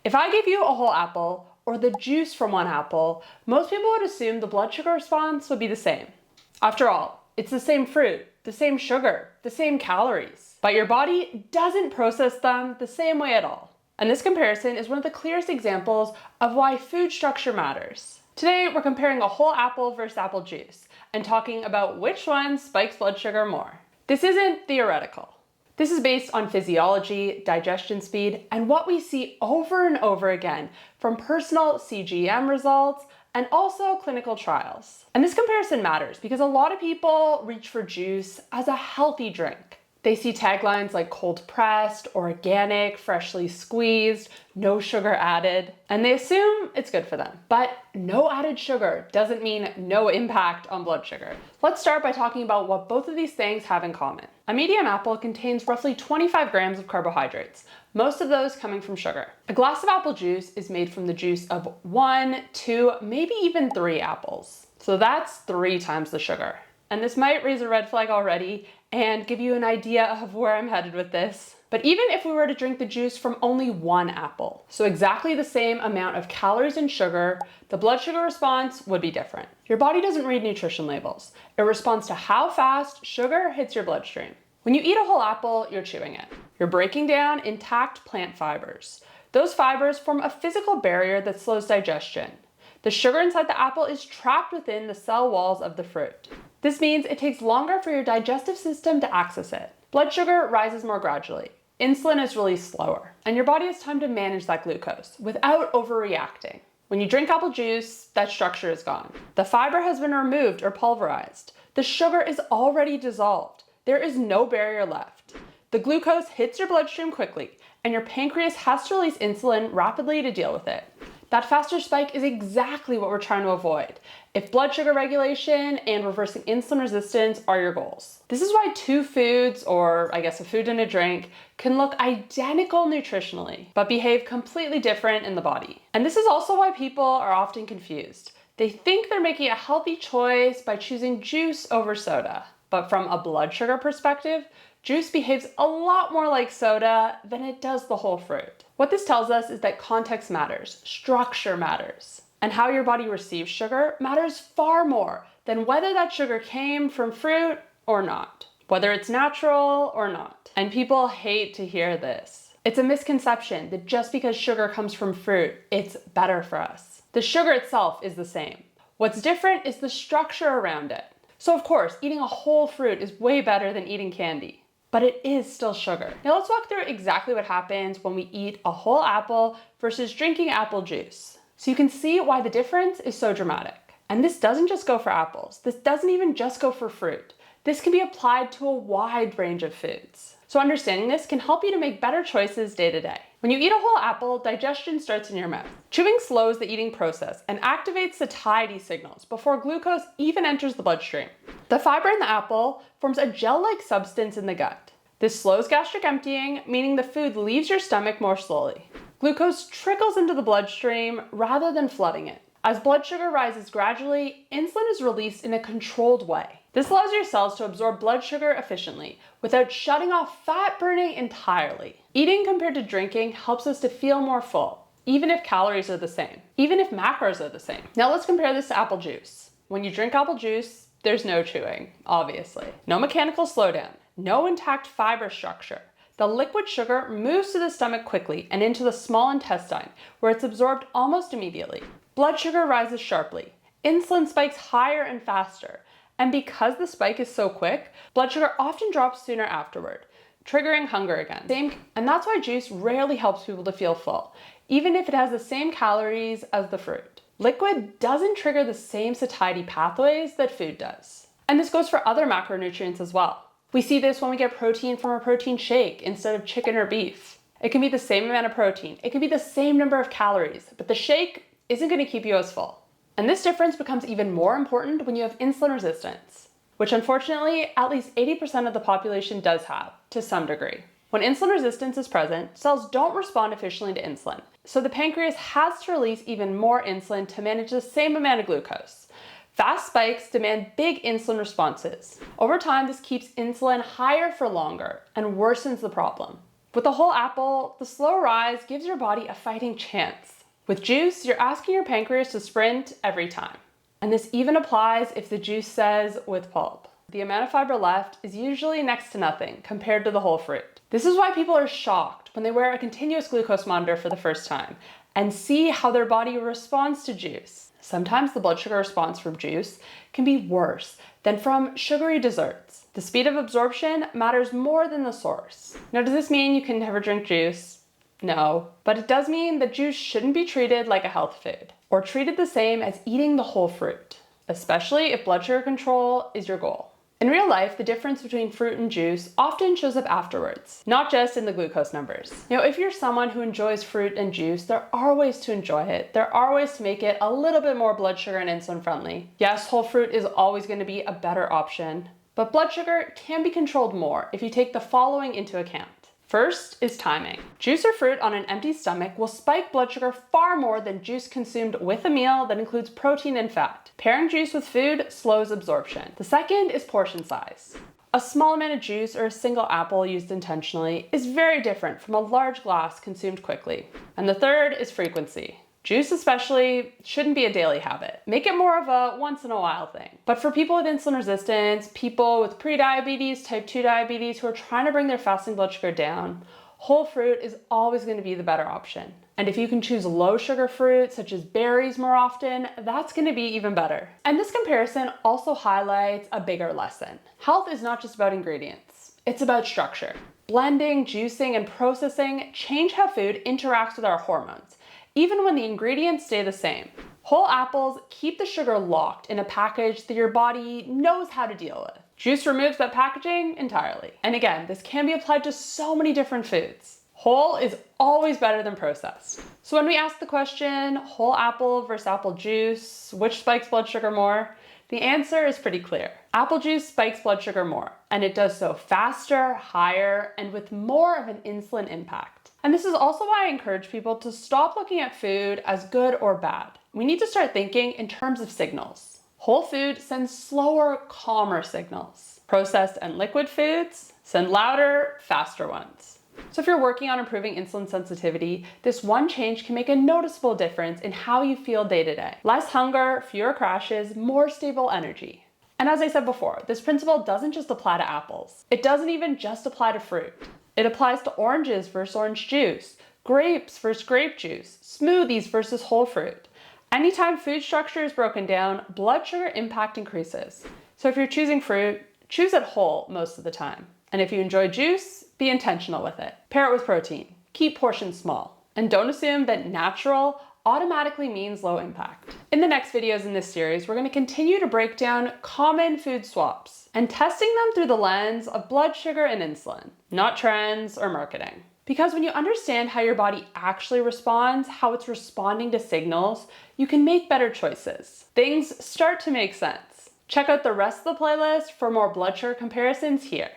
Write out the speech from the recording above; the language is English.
If I gave you a whole apple or the juice from one apple, most people would assume the blood sugar response would be the same. After all, it's the same fruit, the same sugar, the same calories, but your body doesn't process them the same way at all. And this comparison is one of the clearest examples of why food structure matters. Today, we're comparing a whole apple versus apple juice and talking about which one spikes blood sugar more. This isn't theoretical. This is based on physiology, digestion speed, and what we see over and over again from personal CGM results and also clinical trials. And this comparison matters because a lot of people reach for juice as a healthy drink. They see taglines like cold pressed, organic, freshly squeezed, no sugar added, and they assume it's good for them. But no added sugar doesn't mean no impact on blood sugar. Let's start by talking about what both of these things have in common. A medium apple contains roughly 25 grams of carbohydrates, most of those coming from sugar. A glass of apple juice is made from the juice of 1, 2, maybe even 3 apples. So that's 3 times the sugar. And this might raise a red flag already and give you an idea of where I'm headed with this. But even if we were to drink the juice from only 1 apple, so exactly the same amount of calories and sugar, the blood sugar response would be different. Your body doesn't read nutrition labels. It responds to how fast sugar hits your bloodstream. When you eat a whole apple, you're chewing it. You're breaking down intact plant fibers. Those fibers form a physical barrier that slows digestion. The sugar inside the apple is trapped within the cell walls of the fruit. This means it takes longer for your digestive system to access it. Blood sugar rises more gradually. Insulin is released slower, and your body has time to manage that glucose without overreacting. When you drink apple juice, that structure is gone. The fiber has been removed or pulverized. The sugar is already dissolved. There is no barrier left. The glucose hits your bloodstream quickly, and your pancreas has to release insulin rapidly to deal with it. That faster spike is exactly what we're trying to avoid if blood sugar regulation and reversing insulin resistance are your goals. This is why 2 foods, or I guess a food and a drink, can look identical nutritionally, but behave completely different in the body. And this is also why people are often confused. They think they're making a healthy choice by choosing juice over soda. But from a blood sugar perspective, juice behaves a lot more like soda than it does the whole fruit. What this tells us is that context matters, structure matters, and how your body receives sugar matters far more than whether that sugar came from fruit or not, whether it's natural or not. And people hate to hear this. It's a misconception that just because sugar comes from fruit, it's better for us. The sugar itself is the same. What's different is the structure around it. So of course, eating a whole fruit is way better than eating candy, but it is still sugar. Now let's walk through exactly what happens when we eat a whole apple versus drinking apple juice, so you can see why the difference is so dramatic. And this doesn't just go for apples. This doesn't even just go for fruit. This can be applied to a wide range of foods. So understanding this can help you to make better choices day to day. When you eat a whole apple, digestion starts in your mouth. Chewing slows the eating process and activates satiety signals before glucose even enters the bloodstream. The fiber in the apple forms a gel-like substance in the gut. This slows gastric emptying, meaning the food leaves your stomach more slowly. Glucose trickles into the bloodstream rather than flooding it. As blood sugar rises gradually, insulin is released in a controlled way. This allows your cells to absorb blood sugar efficiently without shutting off fat burning entirely. Eating compared to drinking helps us to feel more full, even if calories are the same, even if macros are the same. Now let's compare this to apple juice. When you drink apple juice, there's no chewing, obviously. No mechanical slowdown, no intact fiber structure. The liquid sugar moves to the stomach quickly and into the small intestine, where it's absorbed almost immediately. Blood sugar rises sharply. Insulin spikes higher and faster. And because the spike is so quick, blood sugar often drops sooner afterward, triggering hunger again. And that's why juice rarely helps people to feel full, even if it has the same calories as the fruit. Liquid doesn't trigger the same satiety pathways that food does. And this goes for other macronutrients as well. We see this when we get protein from a protein shake instead of chicken or beef. It can be the same amount of protein, it can be the same number of calories, but the shake isn't going to keep you as full. And this difference becomes even more important when you have insulin resistance, which unfortunately at least 80% of the population does have, to some degree. When insulin resistance is present, cells don't respond efficiently to insulin, so the pancreas has to release even more insulin to manage the same amount of glucose. Fast spikes demand big insulin responses. Over time, this keeps insulin higher for longer and worsens the problem. With a whole apple, the slow rise gives your body a fighting chance. With juice, you're asking your pancreas to sprint every time. And this even applies if the juice says with pulp. The amount of fiber left is usually next to nothing compared to the whole fruit. This is why people are shocked when they wear a continuous glucose monitor for the first time and see how their body responds to juice. Sometimes the blood sugar response from juice can be worse than from sugary desserts. The speed of absorption matters more than the source. Now, does this mean you can never drink juice? No, but it does mean that juice shouldn't be treated like a health food or treated the same as eating the whole fruit, especially if blood sugar control is your goal. In real life, the difference between fruit and juice often shows up afterwards, not just in the glucose numbers. Now, if you're someone who enjoys fruit and juice, there are ways to enjoy it. There are ways to make it a little bit more blood sugar and insulin friendly. Yes, whole fruit is always going to be a better option, but blood sugar can be controlled more if you take the following into account. First is timing. Juice or fruit on an empty stomach will spike blood sugar far more than juice consumed with a meal that includes protein and fat. Pairing juice with food slows absorption. The second is portion size. A small amount of juice or a single apple used intentionally is very different from a large glass consumed quickly. And the third is frequency. Juice especially shouldn't be a daily habit. Make it more of a once in a while thing. But for people with insulin resistance, people with prediabetes, type 2 diabetes who are trying to bring their fasting blood sugar down, whole fruit is always going to be the better option. And if you can choose low sugar fruit, such as berries more often, that's going to be even better. And this comparison also highlights a bigger lesson. Health is not just about ingredients. It's about structure. Blending, juicing, and processing change how food interacts with our hormones, even when the ingredients stay the same. Whole apples keep the sugar locked in a package that your body knows how to deal with. Juice removes that packaging entirely. And again, this can be applied to so many different foods. Whole is always better than processed. So when we ask the question, whole apple versus apple juice, which spikes blood sugar more? The answer is pretty clear. Apple juice spikes blood sugar more, and it does so faster, higher, and with more of an insulin impact. And this is also why I encourage people to stop looking at food as good or bad. We need to start thinking in terms of signals. Whole food sends slower, calmer signals. Processed and liquid foods send louder, faster ones. So if you're working on improving insulin sensitivity, this one change can make a noticeable difference in how you feel day to day. Less hunger, fewer crashes, more stable energy. And as I said before, this principle doesn't just apply to apples. It doesn't even just apply to fruit. It applies to oranges versus orange juice, grapes versus grape juice, smoothies versus whole fruit. Anytime food structure is broken down, blood sugar impact increases. So if you're choosing fruit, choose it whole most of the time. And if you enjoy juice, be intentional with it. Pair it with protein. Keep portions small. And don't assume that natural automatically means low impact. In the next videos in this series, we're going to continue to break down common food swaps and testing them through the lens of blood sugar and insulin, not trends or marketing. Because when you understand how your body actually responds, how it's responding to signals, you can make better choices. Things start to make sense. Check out the rest of the playlist for more blood sugar comparisons here.